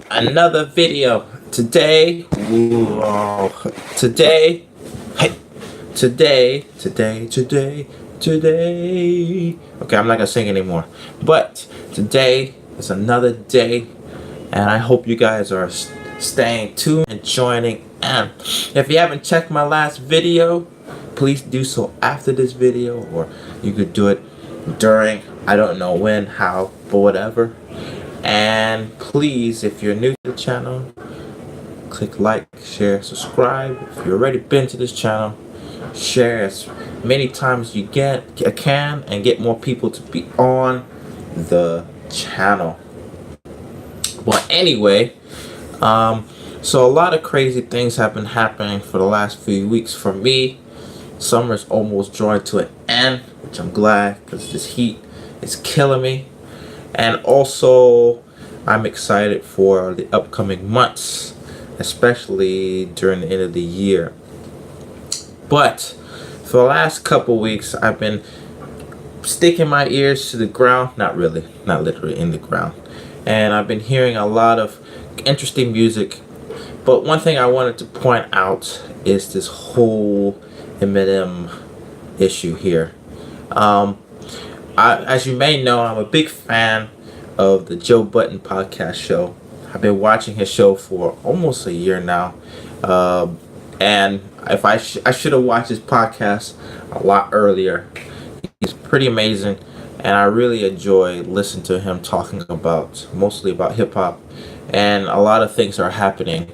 Another video today. Today, hey, today. Okay, I'm not gonna sing anymore. But today is another day, and I hope you guys are staying tuned and joining. And if you haven't checked my last video, please do so after this video, or you could do it during. I don't know when, how, but whatever. And please, if you're new to the channel, click like, share, subscribe. If you've already been to this channel, share as many times as you can and get more people to be on the channel. Well, anyway, so a lot of crazy things have been happening for the last few weeks for me. Summer's almost drawing to an end, which I'm glad, because this heat is killing me. And also, I'm excited for the upcoming months, especially during the end of the year. But for the last couple weeks, I've been sticking my ears to the ground. Not really, not literally in the ground. And I've been hearing a lot of interesting music. But one thing I wanted to point out is this whole Eminem issue here. As you may know, I'm a big fan of the Joe Buddens podcast show. I've been watching his show for almost a year now. And if I should have watched his podcast a lot earlier. He's pretty amazing, and I really enjoy listening to him talking mostly about hip-hop, and a lot of things are happening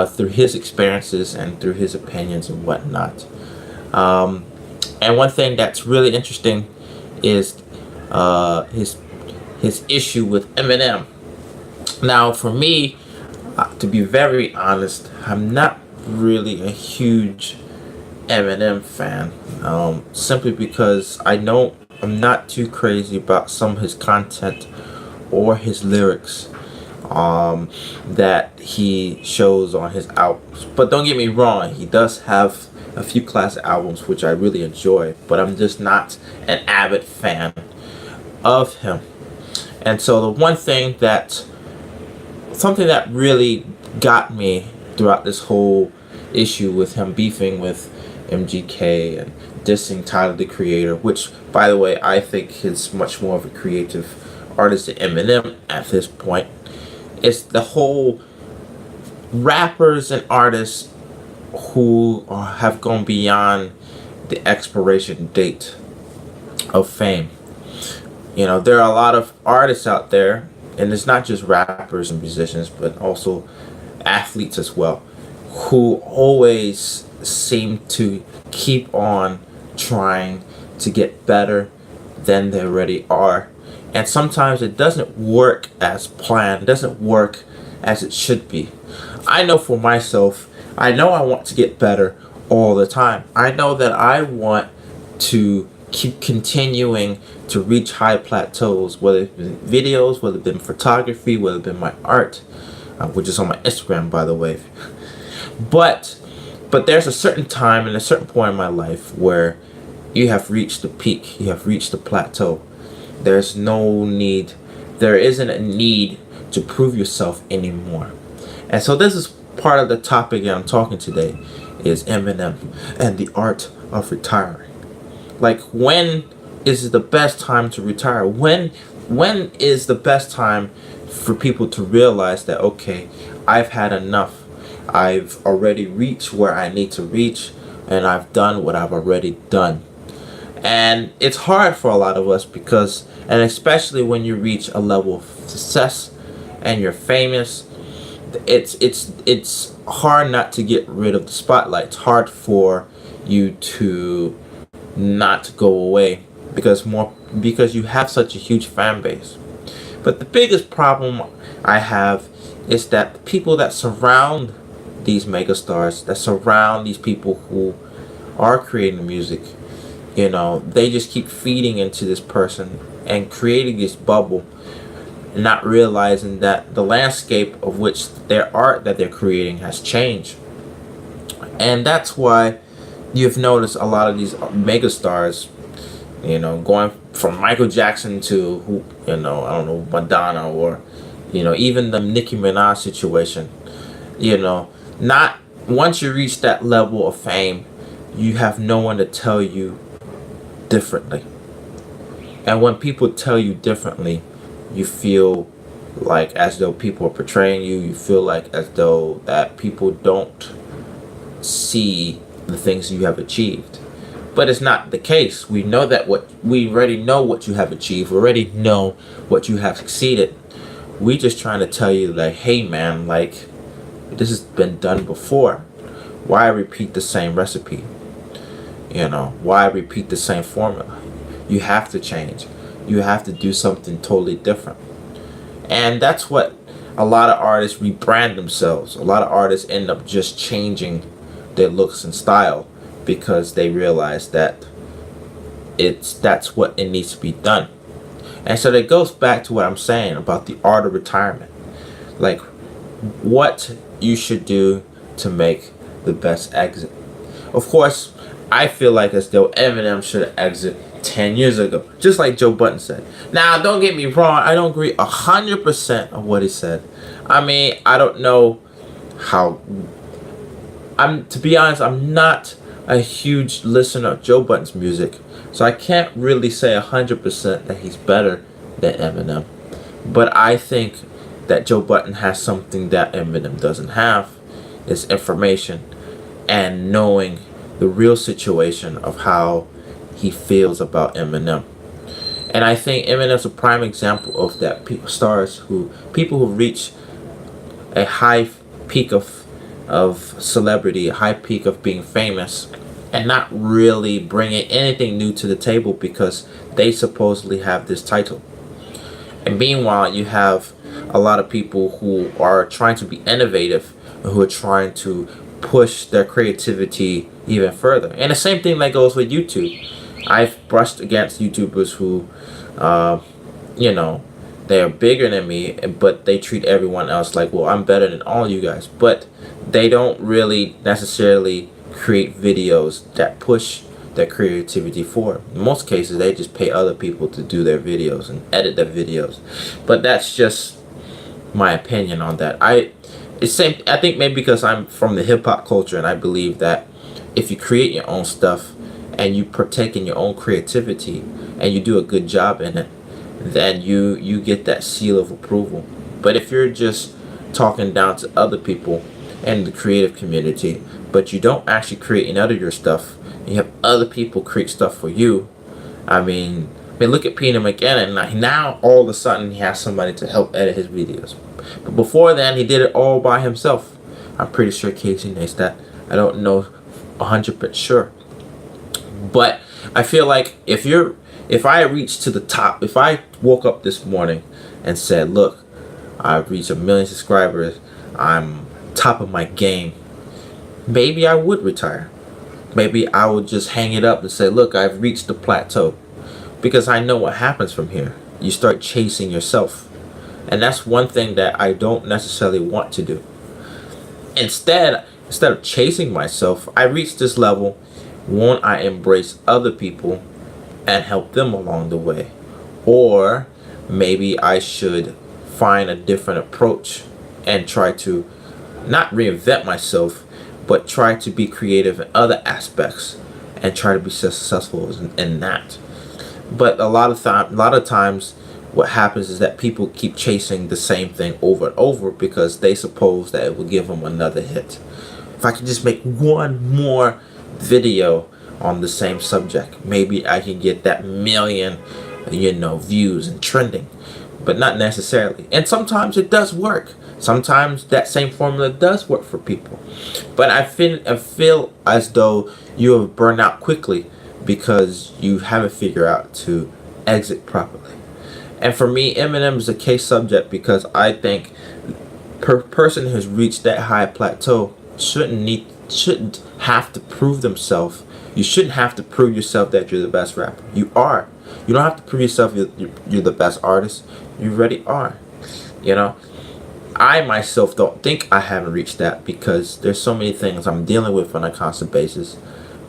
through his experiences and through his opinions and whatnot. And one thing that's really interesting is his issue with Eminem. Now, for me, to be very honest, I'm not really a huge Eminem fan, simply because I'm not too crazy about some of his content or his lyrics that he shows on his albums. But don't get me wrong, he does have a few classic albums which I really enjoy, but I'm just not an avid fan of him. And so something that really got me throughout this whole issue with him beefing with MGK and dissing Tyler the Creator, which, by the way, I think is much more of a creative artist than Eminem at this point, is the whole rappers and artists who have gone beyond the expiration date of fame. You know, there are a lot of artists out there, and it's not just rappers and musicians, but also athletes as well, who always seem to keep on trying to get better than they already are. And sometimes it doesn't work as planned, it doesn't work as it should be. I know for myself, I know I want to get better all the time. I know that I want to keep continuing to reach high plateaus, whether it's been videos, whether it's been photography, whether it's been my art, which is on my Instagram, by the way. But there's a certain time and a certain point in my life where you have reached the peak, you have reached the plateau. There isn't a need to prove yourself anymore. And so this is part of the topic that I'm talking today, is Eminem and the art of retiring. Like, when is the best time to retire? When is the best time for people to realize that, okay, I've had enough. I've already reached where I need to reach, and I've done what I've already done. And it's hard for a lot of us and especially when you reach a level of success and you're famous, it's hard not to get rid of the spotlight. It's hard for you to not go away because you have such a huge fan base. But the biggest problem I have is that the people that surround these megastars, that surround these people who are creating music, you know, they just keep feeding into this person and creating this bubble, not realizing that the landscape of which their art that they're creating has changed. And that's why you've noticed a lot of these megastars, you know, going from Michael Jackson to I don't know, Madonna, or Even the Nicki Minaj situation, not once you reach that level of fame, you have no one to tell you differently. And when people tell you differently, you feel like as though people are portraying you. You feel like as though that people don't see the things you have achieved. But it's not the case. We already know what you have achieved. We already know what you have succeeded. We just trying to tell you like, hey man, like this has been done before. Why repeat the same recipe? Why repeat the same formula? You have to change. You have to do something totally different. And that's what a lot of artists rebrand themselves. A lot of artists end up just changing their looks and style because they realize that that's what it needs to be done. And so that goes back to what I'm saying about the art of retirement. Like what you should do to make the best exit. Of course, I feel like as though Eminem should have exited 10 years ago, just like Joe Buddens said. Now, don't get me wrong, I don't agree 100% of what he said. I mean, I don't know how. To be honest, I'm not a huge listener of Joe Buddens' music, so I can't really say 100% that he's better than Eminem. But I think that Joe Budden has something that Eminem doesn't have. It's information and knowing the real situation of how he feels about Eminem. And I think Eminem's a prime example of that. People who reach a high peak of celebrity, a high peak of being famous, and not really bringing anything new to the table because they supposedly have this title. And meanwhile, you have a lot of people who are trying to be innovative, who are trying to push their creativity even further. And the same thing that goes with YouTube. I've brushed against YouTubers who, they're bigger than me, but they treat everyone else like, well, I'm better than all you guys. But they don't really necessarily create videos that push their creativity forward. In most cases, they just pay other people to do their videos and edit their videos. But that's just my opinion on that. I think maybe because I'm from the hip hop culture and I believe that if you create your own stuff and you partake in your own creativity and you do a good job in it, then you get that seal of approval. But if you're just talking down to other people and the creative community, but you don't actually create any of your stuff, you have other people create stuff for you. I mean, look at Peter McKinnon. Now all of a sudden he has somebody to help edit his videos. But before then, he did it all by himself. I'm pretty sure Casey Neistat. I don't know 100% sure. But I feel like if I reached to the top, if I woke up this morning and said, look, I've reached 1 million subscribers, I'm top of my game, maybe I would retire. Maybe I would just hang it up and say, look, I've reached the plateau. Because I know what happens from here. You start chasing yourself. And that's one thing that I don't necessarily want to do. Instead of chasing myself, I reached this level. Won't I embrace other people and help them along the way? Or maybe I should find a different approach and try to not reinvent myself, but try to be creative in other aspects and try to be successful in that. But a lot of times what happens is that people keep chasing the same thing over and over because they suppose that it will give them another hit. If I could just make one more video on the same subject, maybe I can get that 1 million, views and trending. But not necessarily. And sometimes it does work. Sometimes that same formula does work for people. But I feel as though you have burned out quickly because you haven't figured out to exit properly. And for me, Eminem is a case subject because I think person who's reached that high plateau shouldn't have to prove themselves. You shouldn't have to prove yourself that you're the best rapper. You are. You don't have to prove yourself you're the best artist. You already are. I myself don't think I haven't reached that because there's so many things I'm dealing with on a constant basis.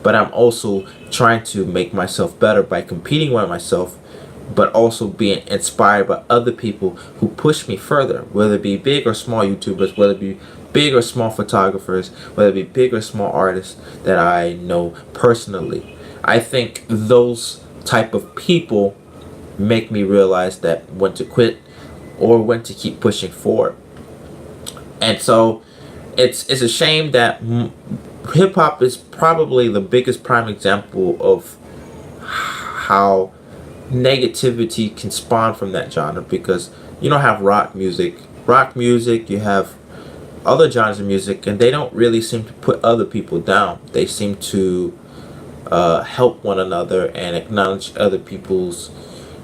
But I'm also trying to make myself better by competing with myself, but also being inspired by other people who push me further, whether it be big or small YouTubers, whether it be big or small photographers, whether it be big or small artists that I know personally. I think those type of people make me realize that when to quit or when to keep pushing forward. And so it's a shame that hip hop is probably the biggest prime example of how negativity can spawn from that genre, because you don't have rock music, you have other genres of music, and they don't really seem to put other people down. They seem to help one another and acknowledge other people's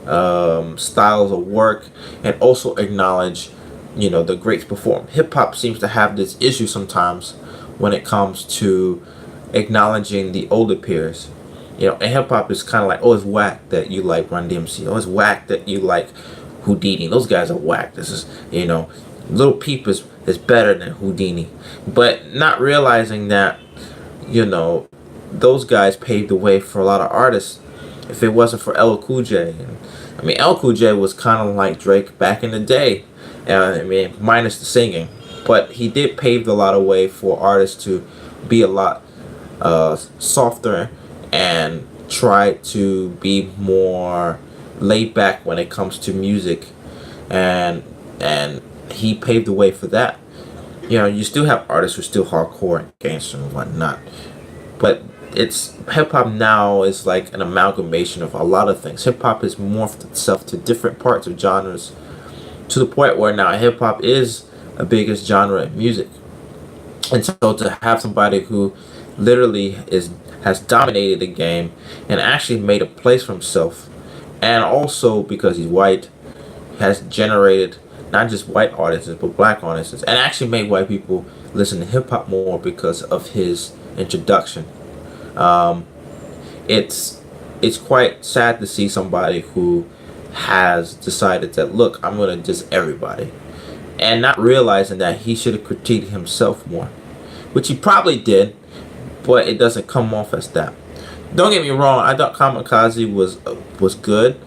styles of work, and also acknowledge, the greats perform. Hip hop seems to have this issue sometimes when it comes to acknowledging the older peers. And hip hop is kind of like, oh, it's whack that you like Run DMC. Oh, it's whack that you like Houdini. Those guys are whack. This is, Lil Peep is better than Houdini. But not realizing that, those guys paved the way for a lot of artists. If it wasn't for LL Cool J, LL Cool J was kind of like Drake back in the day. Minus the singing, but he did pave a lot of way for artists to be a lot softer and try to be more laid back when it comes to music, and he paved the way for that. You still have artists who are still hardcore and gangster and whatnot, but it's hip hop now is like an amalgamation of a lot of things. Hip hop has morphed itself to different parts of genres, to the point where now hip hop is a biggest genre in music. And so to have somebody who literally has dominated the game and actually made a place for himself, and also because he's white, has generated not just white audiences but black audiences, and actually made white people listen to hip hop more because of his introduction. It's quite sad to see somebody who has decided that, look, I'm going to diss everybody, and not realizing that he should have critiqued himself more, which he probably did, but it doesn't come off as that. Don't get me wrong, I thought Kamikaze was good,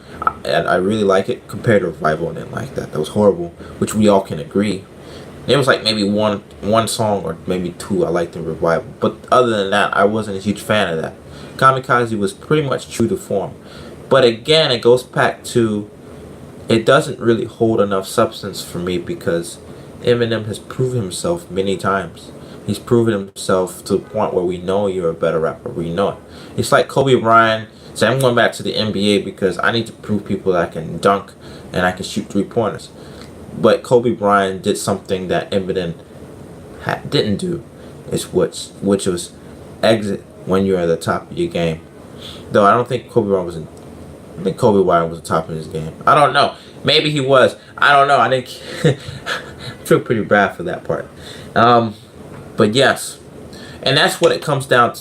and I really like it. Compared to Revival, I didn't like that. That was horrible, which we all can agree. There was like maybe one song or maybe two I liked in Revival, but other than that, I wasn't a huge fan of that. Kamikaze was pretty much true to form. But again, it goes back to, it doesn't really hold enough substance for me, because Eminem has proven himself many times. He's proven himself to the point where we know you're a better rapper. We know it. It's like Kobe Bryant saying, I'm going back to the NBA because I need to prove people that I can dunk and I can shoot 3-pointers. But Kobe Bryant did something that Eminem didn't do, which was exit when you're at the top of your game. Though I don't think Kobe Bryant I think Kobe Bryant was the top of his game. I don't know. Maybe he was. I don't know. I think I feel pretty bad for that part. But yes, and that's what it comes down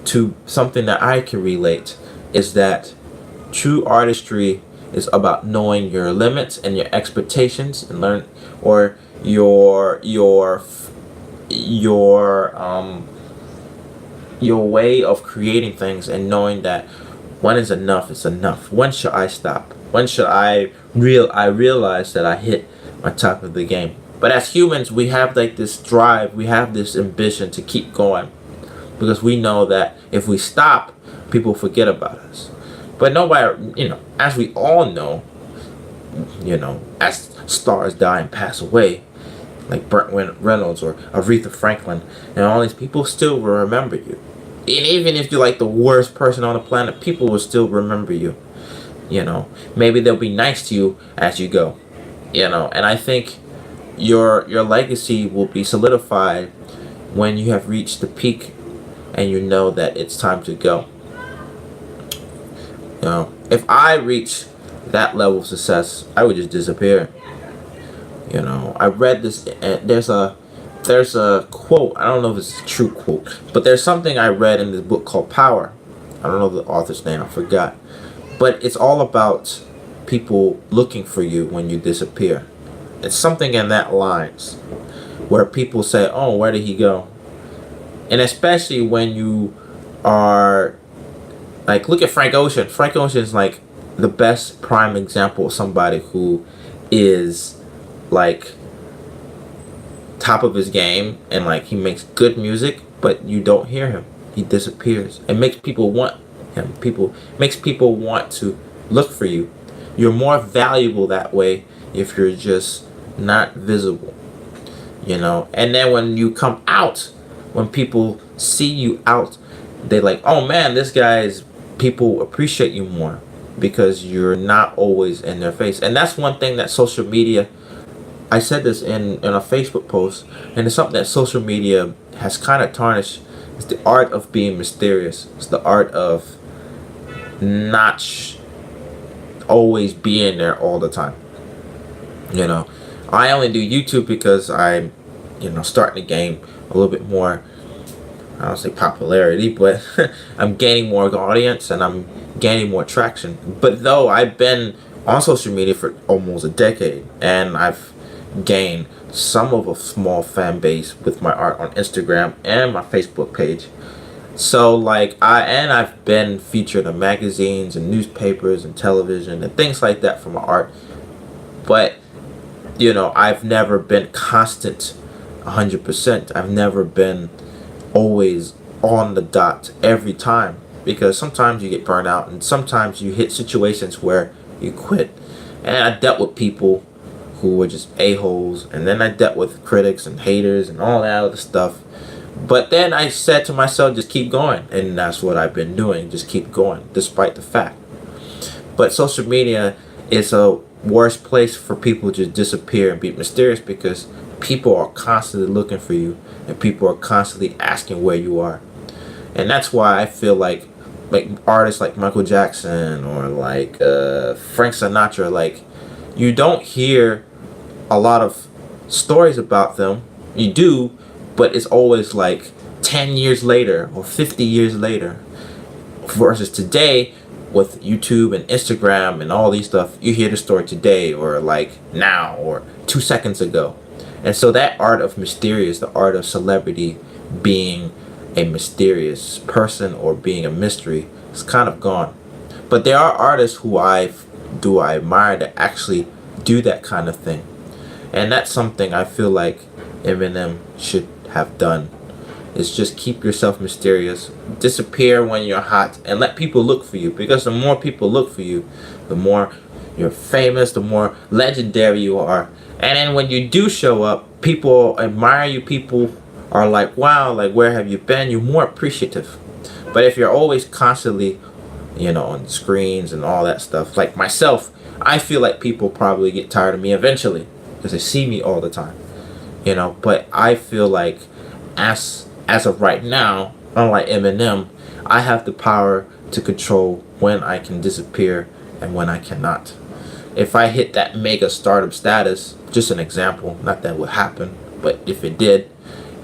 to. Something that I can relate is that true artistry is about knowing your limits and your expectations, and learn, or your way of creating things, and knowing that when is enough is enough. When should I stop? When should I realize that I hit my top of the game? But as humans, we have like this drive, we have this ambition to keep going, because we know that if we stop, people forget about us. But nobody, as we all know, as stars die and pass away, like Burt Reynolds or Aretha Franklin, and all these people still will remember you. And even if you're like the worst person on the planet, people will still remember you. Maybe they'll be nice to you as you go. And I think your legacy will be solidified when you have reached the peak and you know that it's time to go. If I reach that level of success, I would just disappear. I read this, and there's a quote. I don't know if it's a true quote, but there's something I read in this book called Power. I don't know the author's name, I forgot. But it's all about people looking for you when you disappear. It's something in that lines where people say, oh, where did he go? And especially when you are like, look at Frank Ocean. Frank Ocean's like the best prime example of somebody who is like top of his game, and like he makes good music, but you don't hear him. He disappears. It makes people want him. People makes people want to look for you. You're more valuable that way if you're just not visible, you know. And then when you come out, when people see you out, they like, oh man, this guy's, people appreciate you more because you're not always in their face. And that's one thing that social media, I said this in a Facebook post, and it's something that social media has kind of tarnished. It's the art of being mysterious. It's the art of not always being there all the time. You know, I only do YouTube because I'm, you know, starting to gain a little bit more, I don't say popularity, but I'm gaining more audience and I'm gaining more traction. But though I've been on social media for almost a decade, and I've gained some of a small fan base with my art on Instagram and my Facebook page. So like I've been featured in magazines and newspapers and television and things like that for my art. But you know, I've never been constant 100%. I've never been always on the dot every time, because sometimes you get burned out and sometimes you hit situations where you quit. And I dealt with people who were just a-holes, and then I dealt with critics and haters and all that other stuff. But then I said to myself, just keep going, and that's what I've been doing, just keep going despite the fact. But social media is a worse place for people to disappear and be mysterious, because people are constantly looking for you and people are constantly asking where you are. And that's why I feel like artists like Michael Jackson or like Frank Sinatra, like, you don't hear a lot of stories about them. You do, but it's always like 10 years later or 50 years later. Versus today, with YouTube and Instagram and all these stuff, you hear the story today or like now or 2 seconds ago. And so that art of mysterious, the art of celebrity being a mysterious person or being a mystery, is kind of gone. But there are artists who I admire that actually do that kind of thing. And that's something I feel like Eminem should have done, is just keep yourself mysterious, disappear when you're hot, and let people look for you. Because the more people look for you, the more you're famous, the more legendary you are. And then when you do show up, people admire you, people are like, wow, like, where have you been? You're more appreciative. But if you're always constantly, you know, on screens and all that stuff, like myself, I feel like people probably get tired of me eventually because they see me all the time, you know. But I feel like as of right now, unlike Eminem, I have the power to control when I can disappear and when I cannot. If I hit that mega stardom status, just an example, not that would happen, but if it did,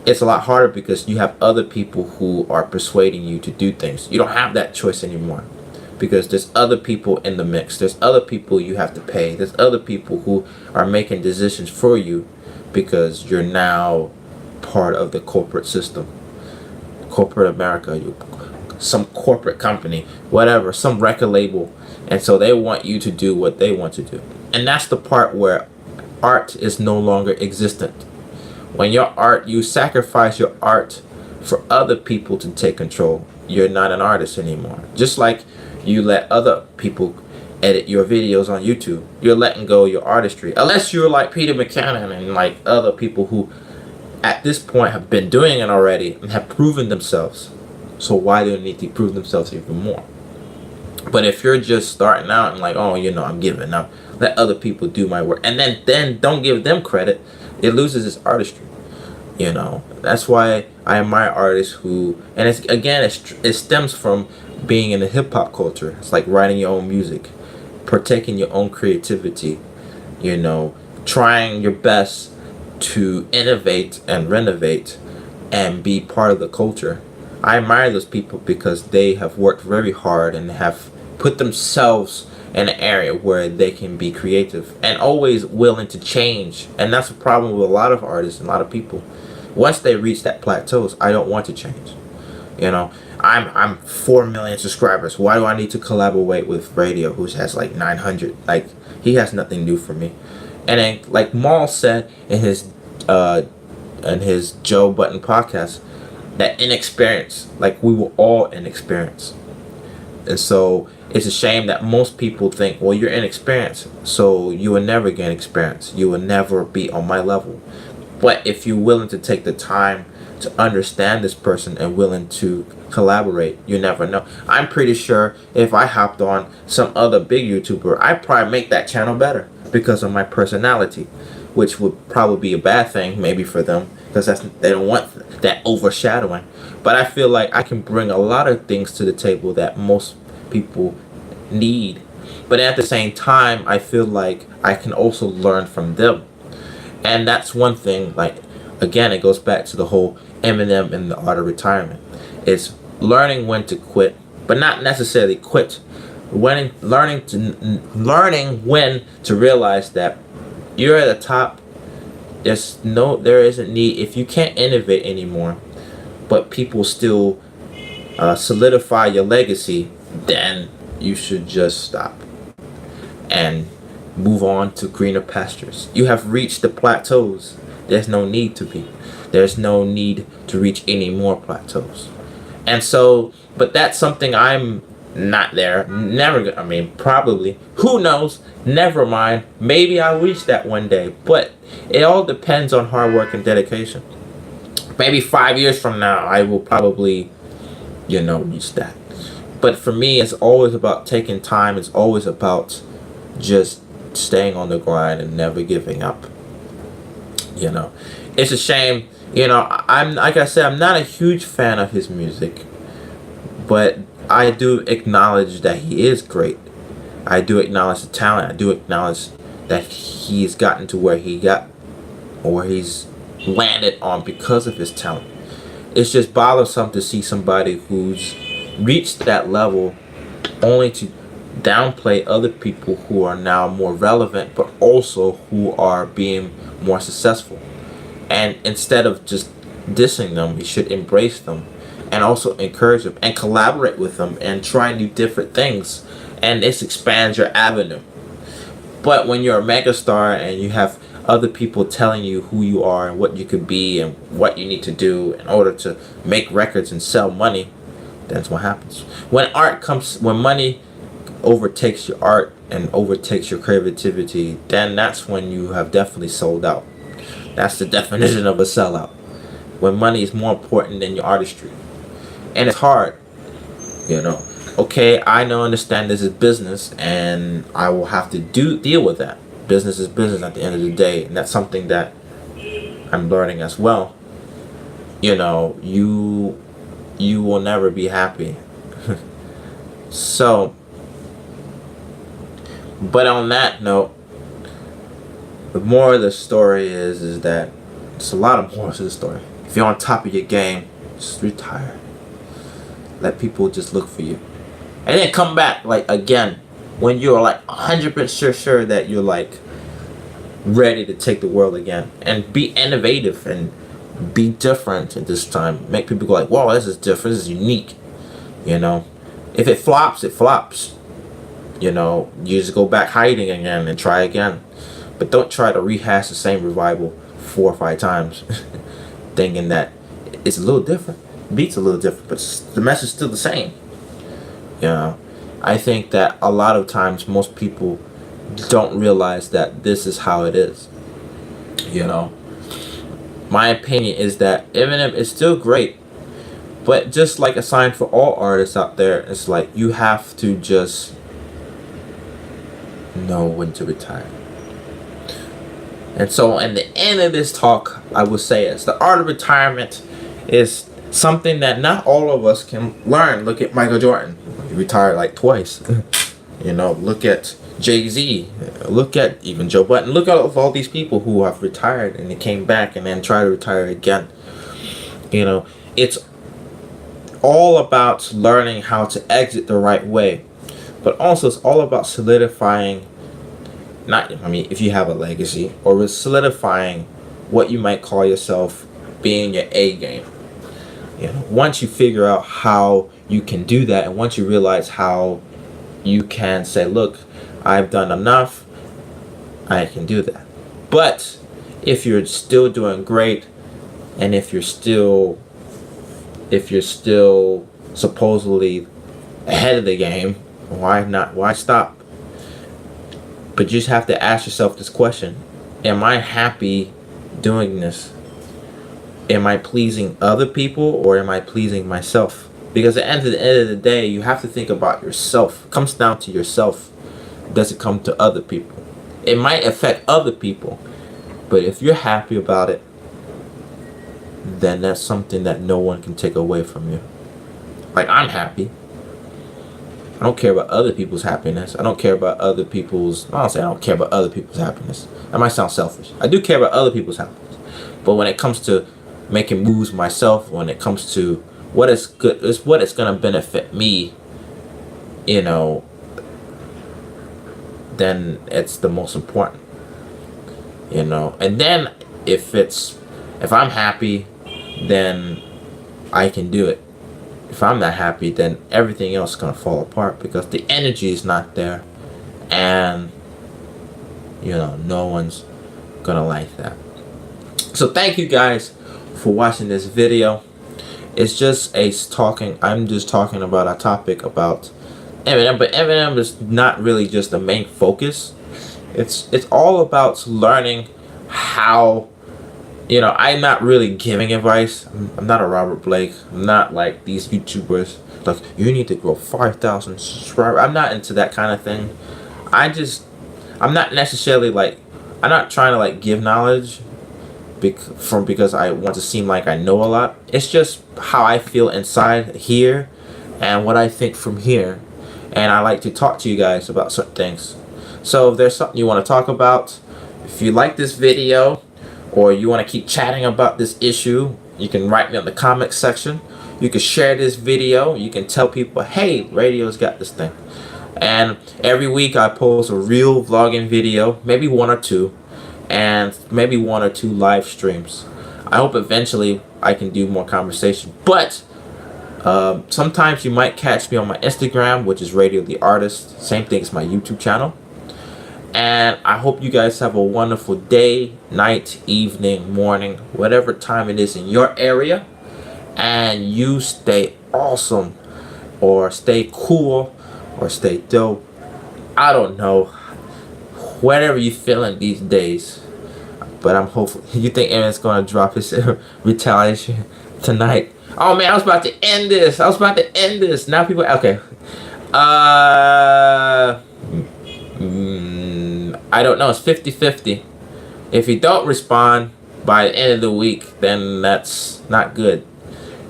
it's a lot harder because you have other people who are persuading you to do things. You don't have that choice anymore because there's other people in the mix. There's other people you have to pay. There's other people who are making decisions for you because you're now part of the corporate system. Corporate America, some corporate company, whatever, some record label. And so they want you to do what they want to do. And that's the part where art is no longer existent. When your art, you sacrifice your art for other people to take control, you're not an artist anymore. Just like you let other people edit your videos on YouTube, you're letting go of your artistry. Unless you're like Peter McKinnon and like other people who at this point have been doing it already and have proven themselves. So why do they need to prove themselves even more? But if you're just starting out and like, oh, you know, I'm giving up, let other people do my work, and then don't give them credit, it loses its artistry. You know, that's why I admire artists who, and it's again, it stems from being in the hip hop culture. It's like writing your own music, protecting your own creativity, you know, trying your best to innovate and renovate and be part of the culture. I admire those people because they have worked very hard and have put themselves in an area where they can be creative and always willing to change. And that's a problem with a lot of artists and a lot of people. Once they reach that plateaus, I don't want to change. You know, I'm 4 million subscribers. Why do I need to collaborate with Radio, who has like 900? Like, he has nothing new for me. And then, like Maul said uh in his Joe Button podcast, that inexperience, like we were all inexperienced. And so it's a shame that most people think, well, you're inexperienced, so you will never gain experience. You will never be on my level. But if you're willing to take the time to understand this person and willing to collaborate, you never know. I'm pretty sure if I hopped on some other big YouTuber, I'd probably make that channel better because of my personality, which would probably be a bad thing maybe for them, because they don't want that overshadowing. But I feel like I can bring a lot of things to the table that most people need. But at the same time, I feel like I can also learn from them. And that's one thing, like, again, it goes back to the whole Eminem and the art of retirement. It's learning when to quit, but not necessarily quit. Learning when to realize that you're at the top. There isn't need, if you can't innovate anymore, but people still solidify your legacy, then you should just stop and move on to greener pastures. You have reached the plateaus. There's no need to be. There's no need to reach any more plateaus. And so, but that's something I'm not there. Never, I mean, probably. Who knows? Never mind. Maybe I'll reach that one day. But it all depends on hard work and dedication. Maybe 5 years from now, I will probably, reach that. But for me, it's always about taking time. It's always about just staying on the grind and never giving up. It's a shame. I'm, like I said, I'm not a huge fan of his music, but I do acknowledge that he is great. I do acknowledge the talent. I do acknowledge that he's gotten to where he got, or he's landed on because of his talent. It's just bothersome to see somebody who's reached that level only to downplay other people who are now more relevant, but also who are being more successful. And instead of just dissing them, you should embrace them and also encourage them and collaborate with them and try new different things, and this expands your avenue. But when you're a megastar and you have other people telling you who you are and what you could be and what you need to do in order to make records and sell money, that's what happens. When money overtakes your art and overtakes your creativity, then that's when you have definitely sold out. That's the definition of a sellout. When money is more important than your artistry. And it's hard, Okay, I understand this is business, and I will have to deal with that. Business is business at the end of the day, and that's something that I'm learning as well. You will never be happy. So, but on that note, the moral of the story is that it's a lot of morals to the story. If you're on top of your game, just retire. Let people just look for you. And then come back, like, again, when you're like 100% sure that you're like ready to take the world again. And be innovative and be different at this time. Make people go like, whoa, this is different, this is unique. If it flops, it flops. You just go back hiding again and try again. But don't try to rehash the same revival 4 or 5 times thinking that it's a little different. Beat's a little different, but the message is still the same. I think that a lot of times most people don't realize that this is how it is. My opinion is that Eminem is still great, but just like a sign for all artists out there, it's like you have to just know when to retire. And so, in the end of this talk, I would say is the art of retirement is something that not all of us can learn. Look at Michael Jordan. He retired like twice. Look at Jay-Z. Look at even Joe Buddens. Look at all these people who have retired and they came back and then try to retire again. It's all about learning how to exit the right way. But also it's all about solidifying, if you have a legacy, or solidifying what you might call yourself being your A game. Once you figure out how you can do that, and once you realize how you can say, look, I've done enough, I can do that. But if you're still doing great, and if you're still supposedly ahead of the game, why stop? But you just have to ask yourself this question: am I happy doing this? Am I pleasing other people, or am I pleasing myself? Because at the end of the day, you have to think about yourself. It comes down to yourself. Does it come to other people? It might affect other people, but if you're happy about it, then that's something that no one can take away from you. Like, I'm happy. I don't care about other people's happiness. I don't care about other people's... I don't care about other people's happiness. That might sound selfish. I do care about other people's happiness. But when it comes to making moves myself, when it comes to what is good, is what it's going to benefit me, then it's the most important. And then if I'm happy, then I can do it. If I'm not happy, then everything else is going to fall apart, because the energy is not there, and no one's going to like that. So thank you guys for watching this video. It's just I'm just talking about a topic about Eminem, but Eminem is not really just the main focus. It's all about learning how. I'm not really giving advice. I'm not a Robert Blake. I'm not like these YouTubers. Like, you need to grow 5,000 subscribers. I'm not into that kind of thing. I'm not necessarily like, I'm not trying to like give knowledge because I want to seem like I know a lot. It's just how I feel inside here and what I think from here. And I like to talk to you guys about certain things. So if there's something you want to talk about, if you like this video, or you want to keep chatting about this issue, you can write me on the comment section. You can share this video. You can tell people, hey, radio's got this thing. And every week I post a real vlogging video, maybe one or two, and maybe one or two live streams. I hope eventually I can do more conversation. But sometimes you might catch me on my Instagram, which is Radio the Artist. Same thing as my YouTube channel. And I hope you guys have a wonderful day, night, evening, morning, whatever time it is in your area. And you stay awesome, or stay cool, or stay dope. I don't know. Whatever you feeling these days. But I'm hopeful. You think Eminem's going to drop his retaliation tonight? Oh man, I was about to end this. Now people... Okay. I don't know. It's 50-50. If you don't respond by the end of the week, then that's not good.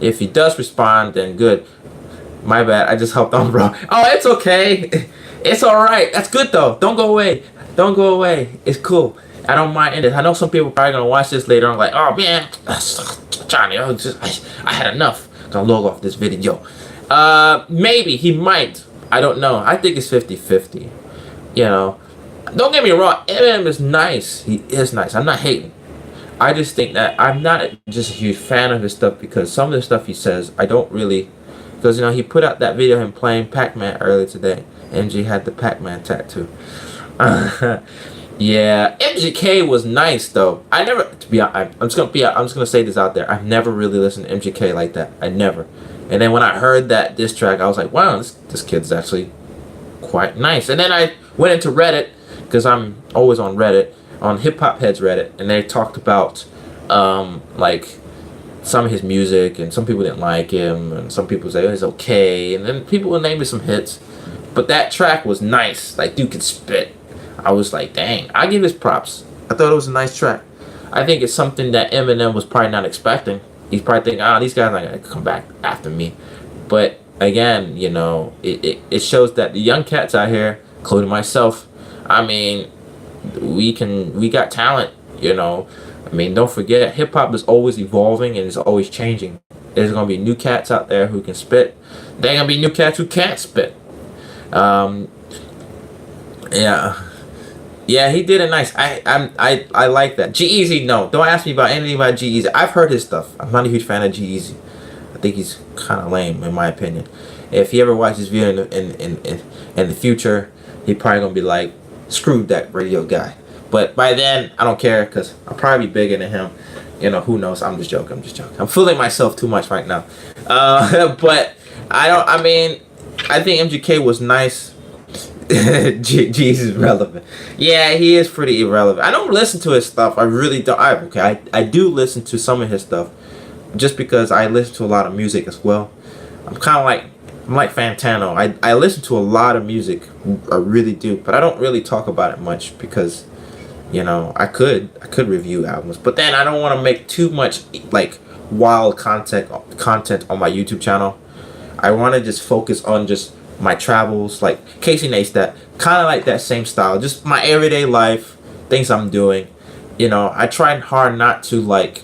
If he does respond, then good. My bad. I just helped on, bro. Oh, it's okay. It's alright. That's good, though. Don't go away. It's cool. I don't mind it. I know some people are probably going to watch this later on like, oh, man. Johnny, I had enough. I'm going to log off this video. Maybe. He might. I don't know. I think it's 50-50. Don't get me wrong, Eminem is nice. He is nice. I'm not hating. I just think that I'm not just a huge fan of his stuff, because some of the stuff he says, I don't really... Because, he put out that video of him playing Pac-Man earlier today. MG had the Pac-Man tattoo. Yeah, MGK was nice, though. I never... I'm just gonna say this out there. I've never really listened to MGK like that. I never. And then when I heard that diss track, I was like, wow, this kid's actually quite nice. And then I went into Reddit, because I'm always on Reddit, on Hip Hop Heads Reddit, and they talked about like some of his music, and some people didn't like him, and some people say, oh, he's okay, and then people will name me some hits. But that track was nice. Like, dude could spit. I was like, dang, I give his props. I thought it was a nice track. I think it's something that Eminem was probably not expecting. He's probably thinking, these guys are not gonna come back after me. But again, it shows that the young cats out here, including myself, I mean, we got talent, I mean, don't forget, hip-hop is always evolving and it's always changing. There's going to be new cats out there who can spit. There's going to be new cats who can't spit. Yeah, he did it nice. I like that. G-Eazy, no. Don't ask me about anything about G-Eazy. I've heard his stuff. I'm not a huge fan of G-Eazy. think he's kind of lame in my opinion. If he ever watches this video in the future, he probably gonna be like, screw that radio guy. But by then, I don't care because I'll probably be bigger than him. You know, who knows? I'm just joking. I'm fooling myself too much right now. But I mean, I think MGK was nice. G's is relevant. Yeah, he is pretty irrelevant. I don't listen to his stuff. I really don't. I do listen to some of his stuff, just because I listen to a lot of music as well. I'm like Fantano. I listen to a lot of music. I really do, but I don't really talk about it much because, you know, I could review albums, but then I don't want to make too much like wild content on my YouTube channel. I want to just focus on just my travels, like Casey Neistat, kind of like that same style, just my everyday life, things I'm doing. You know, I tried hard not to like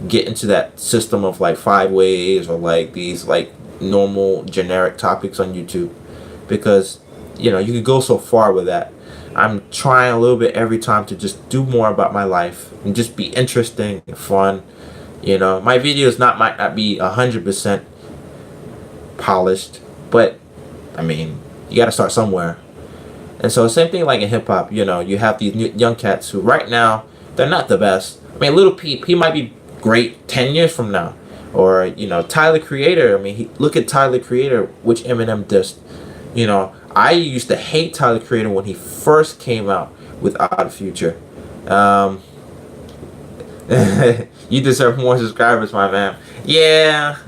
get into that system of like 5 ways or like these like normal generic topics on YouTube, because, you know, you could go so far with that. I'm trying a little bit every time to just do more about my life and just be interesting and fun. You know, my videos might not be 100% polished, but I mean, you gotta start somewhere. And so same thing like in hip hop, you know, you have these young cats who right now, they're not the best. I mean, Lil Peep, he might be great 10 years from now. Or, you know, Tyler Creator, I mean, look at Tyler Creator, which Eminem dissed. You know, I used to hate Tyler Creator when he first came out with Odd Future. You deserve more subscribers, my man. Yeah.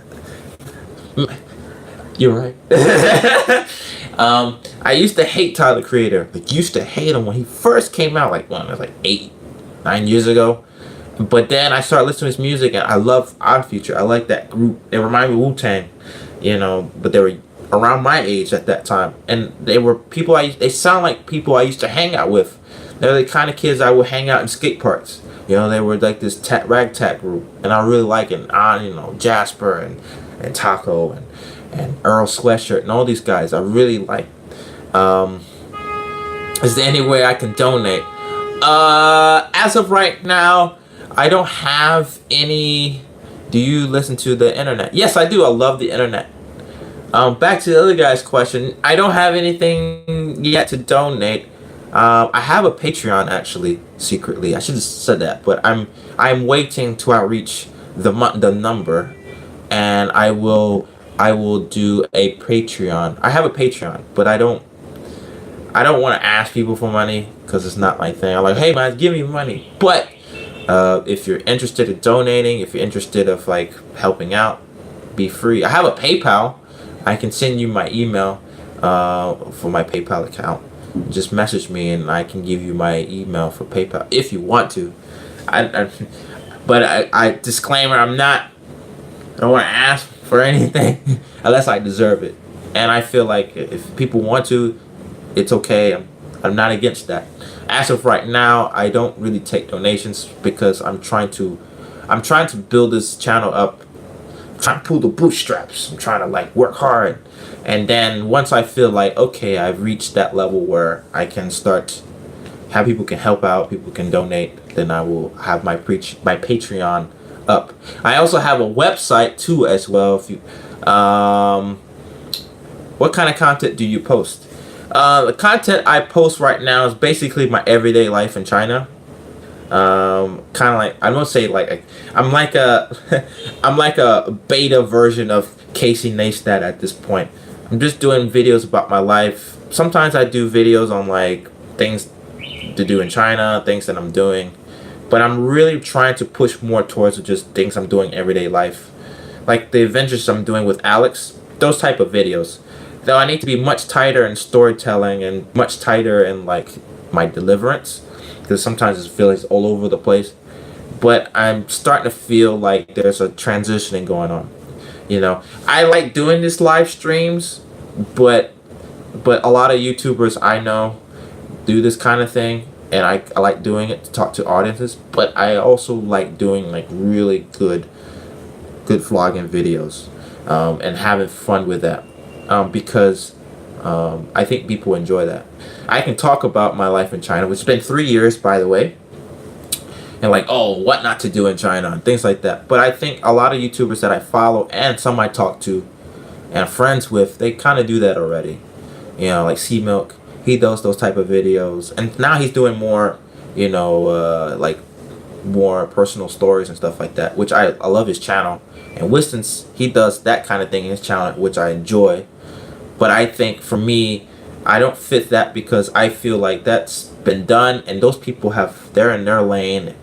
You're right. I used to hate Tyler Creator. Like, used to hate him when he first came out, like, when it was like 8-9 years ago. But then I started listening to his music, and I love Odd Future. I like that group. They remind me of Wu-Tang, you know, but they were around my age at that time, and they were people they sound like people I used to hang out with. They're the kind of kids I would hang out in skate parks. You know, they were like this ragtag group, and I really like it. You know, Jasper and Taco and Earl Sweatshirt and all these guys I really like. Is there any way I can donate? As of right now, I don't have any. Do you listen to the internet? Yes, I do. I love the internet. Back to the other guy's question. I don't have anything yet to donate. I have a Patreon, actually, secretly. I should have said that, but I'm waiting to outreach the number, and I will do a Patreon. I have a Patreon, but I don't want to ask people for money because it's not my thing. I'm like, hey man, give me money. But if you're interested in donating, if you're interested of like helping out, be free. I have a PayPal. I can send you my email for my PayPal account. Just message me and I can give you my email for PayPal if you want to. But disclaimer, I don't want to ask for anything unless I deserve it. And I feel like if people want to, it's okay. I'm not against that. As of right now, I don't really take donations because I'm trying to build this channel up. I'm trying to pull the bootstraps. I'm trying to like work hard. And then once I feel like, okay, I've reached that level where I can start, have people can help out, people can donate, then I will have my Patreon up. I also have a website too as well. If you, what kind of content do you post? The content I post right now is basically my everyday life in China. Kind of like, I don't say like, I'm like a beta version of Casey Neistat at this point. I'm just doing videos about my life. Sometimes I do videos on like things to do in China, things that I'm doing, but I'm really trying to push more towards just things I'm doing everyday life, like the adventures I'm doing with Alex, those type of videos. Though I need to be much tighter in storytelling and much tighter in like my deliverance, because sometimes it feels all over the place. But I'm starting to feel like there's a transitioning going on. You know, I like doing this live streams, but a lot of YouTubers I know do this kind of thing, and I like doing it to talk to audiences. But I also like doing like really good vlogging videos, and having fun with that, because I think people enjoy that. I can talk about my life in China, which has been 3 years, by the way. and like, oh, what not to do in China and things like that. But I think a lot of YouTubers that I follow and some I talk to and friends with, they kind of do that already. You know, like C Milk, he does those type of videos, and now he's doing more, you know, like more personal stories and stuff like that, which I love his channel. And Winston's, he does that kind of thing in his channel, which I enjoy. But I think for me, I don't fit that because I feel like that's been done and those people they're in their lane.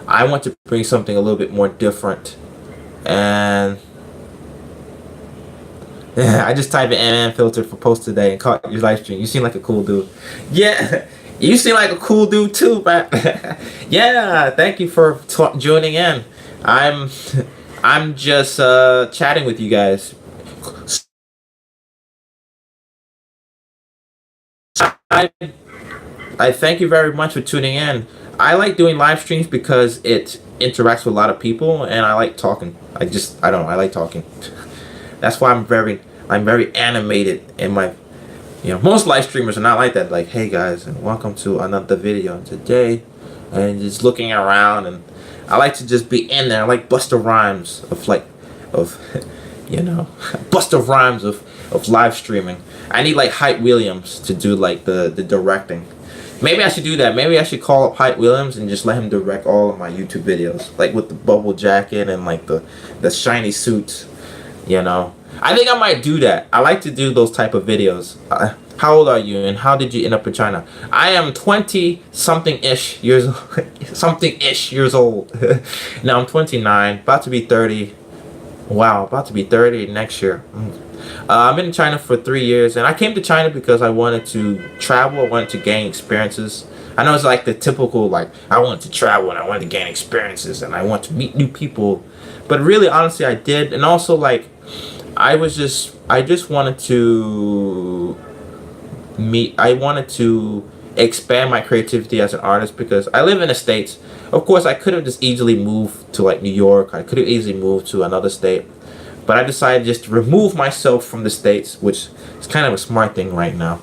I want to bring something a little bit more different. And I just typed in Eminem filter for post today and caught your live stream. You seem like a cool dude. Yeah, you seem like a cool dude too, man. Yeah, thank you for joining in. I'm just chatting with you guys. I thank you very much for tuning in. I like doing live streams because it interacts with a lot of people, and I like talking. I don't know, I like talking. That's why I'm very animated in my, you know, most live streamers are not like that. Like, hey guys, and welcome to another video today, and just looking around, and I like to just be in there. I like Busta Rhymes of you know, Busta Rhymes of live streaming. I need like Hype Williams to do like the directing. Maybe I should do that. Maybe I should call up Hype Williams and just let him direct all of my YouTube videos, like with the bubble jacket and like the shiny suits, you know. I think I might do that. I like to do those type of videos. How old are you, and how did you end up in China? I am 20-something-ish years old. Now I'm 29, about to be 30. Wow, about to be 30 next year. I've been in China for 3 years, and I came to China because I wanted to travel. I wanted to gain experiences. I know it's like the typical, like, I wanted to travel and I wanted to gain experiences and I want to meet new people. But really, honestly, I did. And also, like, I just wanted to I wanted to expand my creativity as an artist because I live in the States. Of course, I could have just easily moved to like New York. I could have easily moved to another state. But I decided just to remove myself from the States, which is kind of a smart thing right now,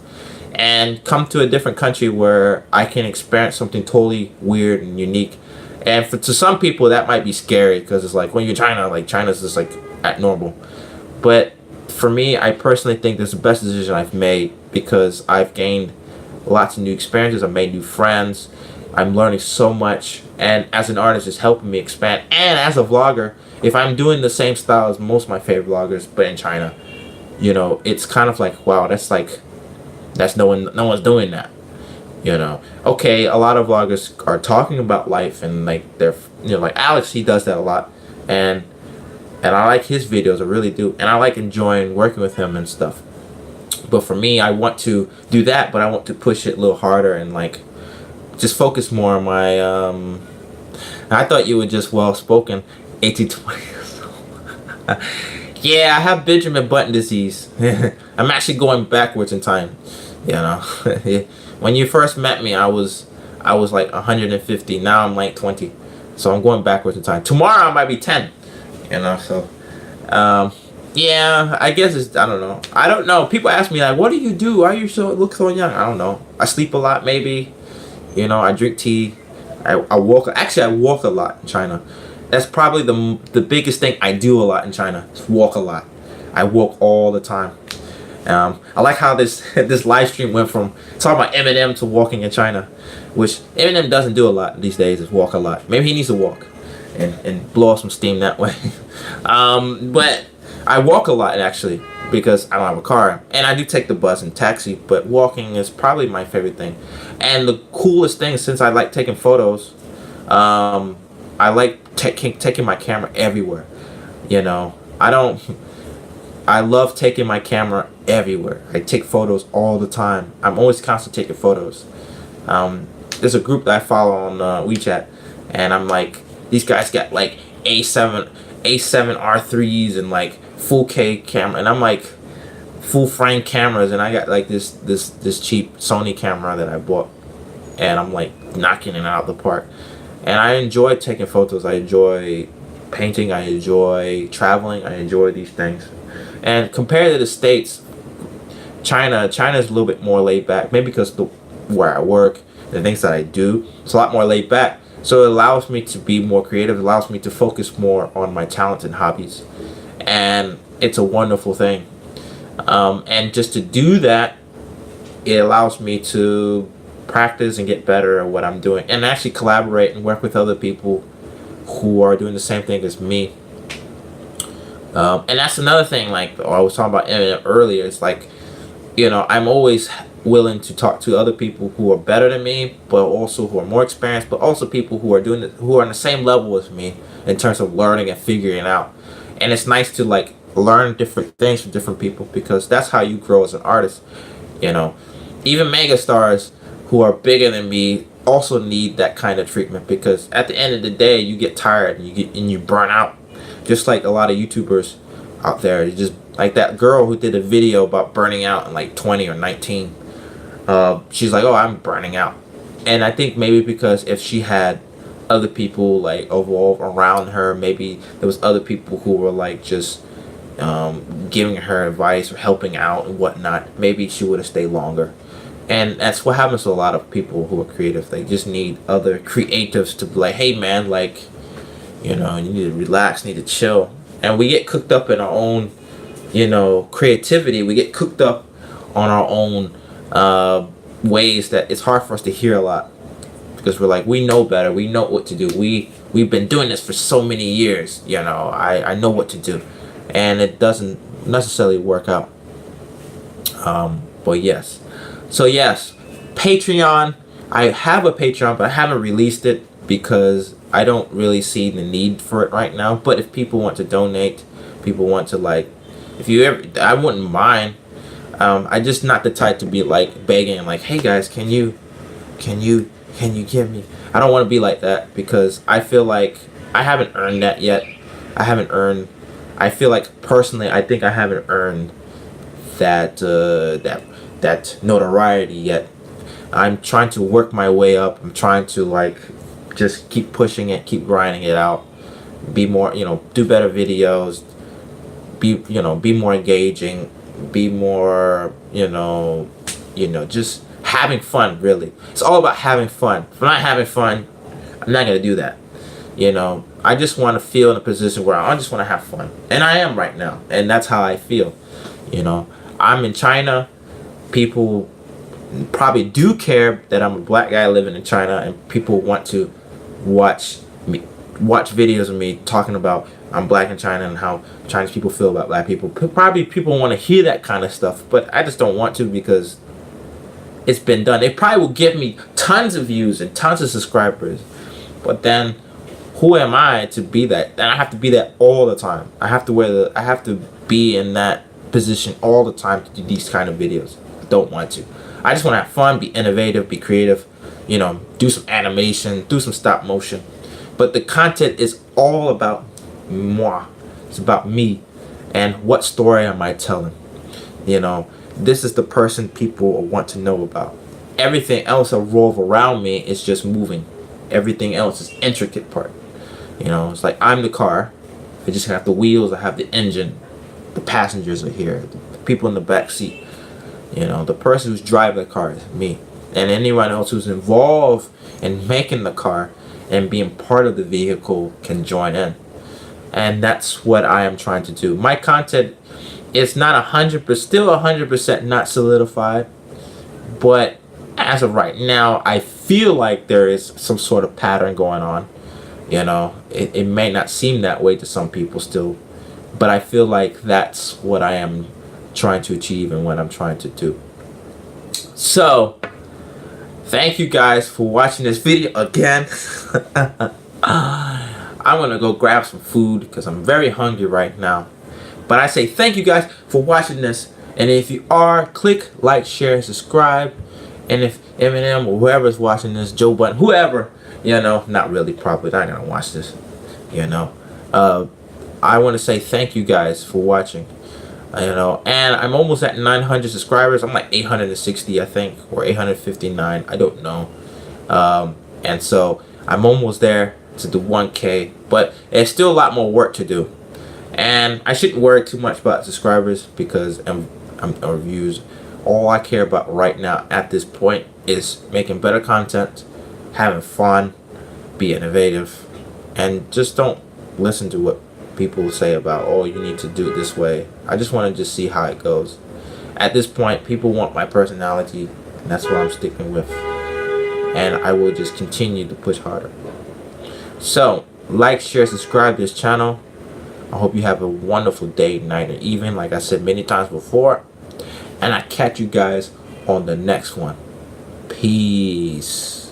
and come to a different country where I can experience something totally weird and unique. And to some people, that might be scary because it's like when you're China, like China's just like abnormal. But for me, I personally think this is the best decision I've made because I've gained lots of new experiences. I've made new friends. I'm learning so much. And as an artist, it's helping me expand. And as a vlogger, if I'm doing the same style as most of my favorite vloggers, but in China, you know, it's kind of like, wow, that's no one's doing that. You know, okay, a lot of vloggers are talking about life and like they're, you know, like Alex, he does that a lot, and I like his videos, I really do, and I like enjoying working with him and stuff. But for me, I want to do that, but I want to push it a little harder and like just focus more on my I thought you were just well spoken. 18 to 20 years old. Yeah, I have Benjamin Button disease. I'm actually going backwards in time, you know. When you first met me, I was like 150. Now I'm like 20, so I'm going backwards in time. Tomorrow I might be 10, you know. So yeah, I guess I don't know. People ask me like, what do you do? Why you look so young? I don't know. I sleep a lot, maybe, you know. I drink tea. I walk. Actually, I walk a lot in China. That's probably the biggest thing I do a lot in China. Is walk a lot. I walk all the time. I like how this live stream went from talking about Eminem to walking in China, which Eminem doesn't do a lot these days, is walk a lot. Maybe he needs to walk and blow off some steam that way. But I walk a lot actually because I don't have a car, and I do take the bus and taxi, but walking is probably my favorite thing. And the coolest thing, since I like taking photos, I like taking my camera everywhere. You know, I love taking my camera everywhere. I take photos all the time. I'm always constantly taking photos. There's a group that I follow on WeChat, and I'm like, these guys got like A7 R3s and like full K camera, and I'm like full frame cameras, and I got like this cheap Sony camera that I bought, and I'm like knocking it out of the park. And I enjoy taking photos. I enjoy painting. I enjoy traveling. I enjoy these things. And compared to the States, China is a little bit more laid back. Maybe because where I work, the things that I do, it's a lot more laid back. So it allows me to be more creative. It allows me to focus more on my talents and hobbies, and it's a wonderful thing. And just to do that, it allows me to practice and get better at what I'm doing, and actually collaborate and work with other people who are doing the same thing as me. And that's another thing. Like I was talking about Eminem earlier. It's like, I'm always willing to talk to other people who are better than me, but also who are more experienced, but also people who are doing it, who are on the same level as me in terms of learning and figuring it out. And it's nice to like learn different things from different people, because that's how you grow as an artist. Even mega stars who are bigger than me also need that kind of treatment, because at the end of the day, you get tired and you burn out, just like a lot of YouTubers out there. You just like that girl who did a video about burning out in like 20 or 19. She's like, oh, I'm burning out. And I think maybe because if she had other people like evolve around her, maybe there was other people who were like just giving her advice or helping out and whatnot, maybe she would have stayed longer. And that's what happens to a lot of people who are creative. They just need other creatives to be like, hey man, like, you need to relax, need to chill. And we get cooked up in our own, creativity. We get cooked up on our own ways that it's hard for us to hear a lot, because we're like, we know better, we know what to do, we've been doing this for so many years, I know what to do, and it doesn't necessarily work out. But yes, Patreon. I have a Patreon, but I haven't released it because I don't really see the need for it right now. But if people want to donate, people want to like, I wouldn't mind. I just not the type to be like begging, like, hey guys, can you give me? I don't want to be like that, because I feel like I haven't earned that yet. I feel like personally, I think I haven't earned that notoriety yet. I'm trying to work my way up. I'm trying to like just keep pushing it, keep grinding it out, be more, do better videos, be more engaging, be more, just having fun. Really, it's all about having fun. If I'm not having fun, I'm not gonna do that. I just want to feel in a position where I just want to have fun, and I am right now, and that's how I feel. I'm in China. People probably do care that I'm a black guy living in China, and people want to watch videos of me talking about I'm black in China and how Chinese people feel about black people. Probably people want to hear that kind of stuff, but I just don't want to, because it's been done. It probably will give me tons of views and tons of subscribers, but then who am I to be that? And I have to be that all the time. I have to be in that position all the time to do these kind of videos. I don't want to. I just want to have fun, be innovative, be creative, do some animation, do some stop motion. But the content is all about moi. It's about me and what story am I telling. This is the person people want to know about. Everything else revolve around me is just moving. Everything else is intricate part. It's like I'm the car. I just have the wheels, I have the engine. The passengers are here. The people in the back seat. The person who's driving the car is me. And anyone else who's involved in making the car and being part of the vehicle can join in. And that's what I am trying to do. My content is not 100%, still 100% not solidified. But as of right now, I feel like there is some sort of pattern going on. It may not seem that way to some people still, but I feel like that's what I am trying to achieve and what I'm trying to do. So, thank you guys for watching this video again. I'm gonna go grab some food because I'm very hungry right now. But I say thank you guys for watching this. And if you are, click like, share, subscribe. And if Eminem or whoever's watching this, Joe Buddens, whoever, not really, probably not gonna watch this, I want to say thank you guys for watching. And I'm almost at 900 subscribers. I'm like 860, I think, or 859. I don't know. And so I'm almost there to the 1K, but there's still a lot more work to do. And I shouldn't worry too much about subscribers, because I'm views. All I care about right now at this point is making better content, having fun, be innovative, and just don't listen to what people say about, oh, you need to do it this way. I just want to just see how it goes. At this point, people want my personality, and that's what I'm sticking with. And I will just continue to push harder. So, like, share, subscribe to this channel. I hope you have a wonderful day, night, or evening, like I said many times before. And I catch you guys on the next one. Peace.